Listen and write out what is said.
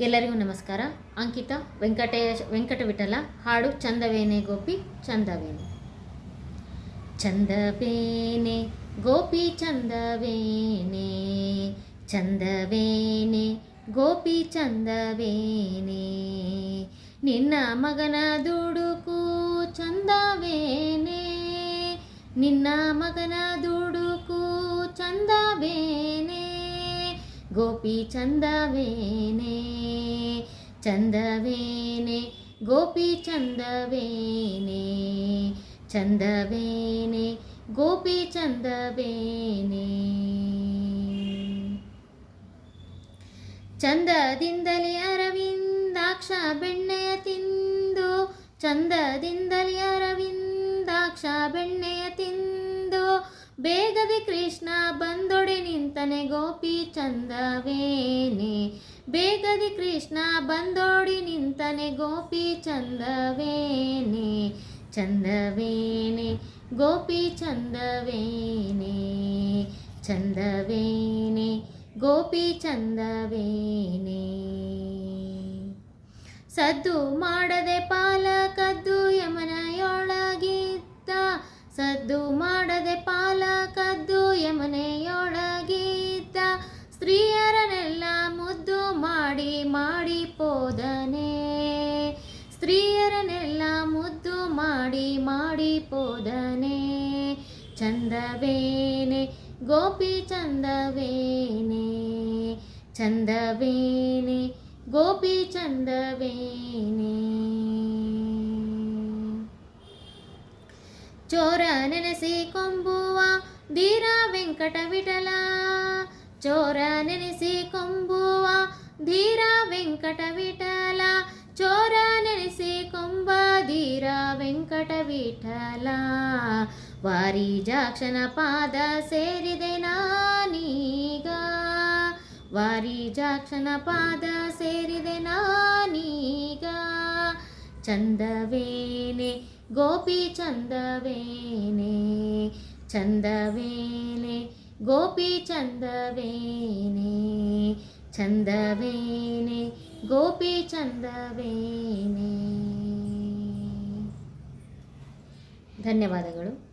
ಎಲ್ಲರಿಗೂ ನಮಸ್ಕಾರ. ಅಂಕಿತಾ ವೆಂಕಟವಿಠಲ ಹಾಡು ಚಂದವೇನೆ ಗೋಪಿ ಚಂದವೇನೆ. ಚಂದವೇನೆ ಗೋಪಿ ಚಂದವೇನೆ, ಚಂದವೇನೆ ಗೋಪಿ ಚಂದವೇನೆ, ನಿನ್ನ ಮಗನ ದುಡುಕು ಚಂದವೇನೆ, ನಿನ್ನ ಮಗನ ದುಡುಕು ಚಂದವೇನೆ, ಗೋಪಿ ಚಂದವೇನೆ, ಚಂದವೇನೆ ಗೋಪಿ ಚಂದವೇನೆ, ಚಂದವೇನೆ ಗೋಪಿ ಚಂದವೇನೆ. ಚಂದದಿಂದಲೇ ಅರವಿಂದಾಕ್ಷ ಬೆಣ್ಣೆಯ ತಿಂದು, ಚಂದದಿಂದಲೇ ಅರವಿಂದಾಕ್ಷ ಬೆಣ್ಣೆಯ ತಿಂದು, ಬೇಗದೆ ಕೃಷ್ಣ ಬಂದೊಡೆ ನಿಂತನೆ ಗೋಪಿ ಚಂದವೇನೆ, ಬೇಗದೆ ಕೃಷ್ಣ ಬಂದೋಡಿ ನಿಂತನೆ ಗೋಪಿ ಚಂದವೇನೆ, ಚಂದವೇನೆ ಗೋಪಿ ಚಂದವೇನೆ, ಚಂದವೇನೆ ಗೋಪಿ ಚಂದವೇನೆ. ಸದ್ದು ಮಾಡದೆ ಪಾಲ ಕದ್ದು ಯಮನೆಯೊಳಗಿದ್ದ, ಸದ್ದು ಮಾಡದೆ ಪಾಲ ಕದ್ದು ಯಮನೆಯೊಳಗಿದ್ದ, ಸ್ತ್ರೀಯರನ್ನೆಲ್ಲ ಮುದ್ದು ಮಾಡಿ ಮಾಡಿ ಪೋದನೆ, ಸ್ತ್ರೀಯರನ್ನೆಲ್ಲ ಮುದ್ದು ಮಾಡಿ ಮಾಡಿ ಪೋದನೆ, ಚಂದವೇನೆ ಗೋಪಿ ಚಂದವೇನೆ, ಚಂದವೇನೆ ಗೋಪಿ ಚಂದವೇನೆ. ಚೋರ ನೆನೆಸಿ ಕೊಂಬುವ ಧೀರ ವೆಂಕಟವಿಠಲ, ಚೋರ ನೆನೆಸಿ ಕೊಂಬುವ ಧೀರ ವೆಂಕಟವಿಠಲ, ಚೋರ ನೆನೆಸಿ ಕೊಂಬ ಧೀರ ವೆಂಕಟವಿಠಲ, ವಾರಿಜಾಕ್ಷನ ಪಾದ ಸೇರಿದೆ ನಾನೀಗ, ವಾರಿಜಾಕ್ಷನ ಪಾದ ಸೇರಿದೆ ನಾನೀಗ, ಚಂದವೇನೆ ಗೋಪಿ ಚಂದವೇನೆ, ಚಂದವೇನೆ ಗೋಪಿ ಚಂದವೇನೆ, ಚಂದವೇನೆ ಗೋಪಿ ಚಂದವೇನೆ. ಧನ್ಯವಾದಗಳು.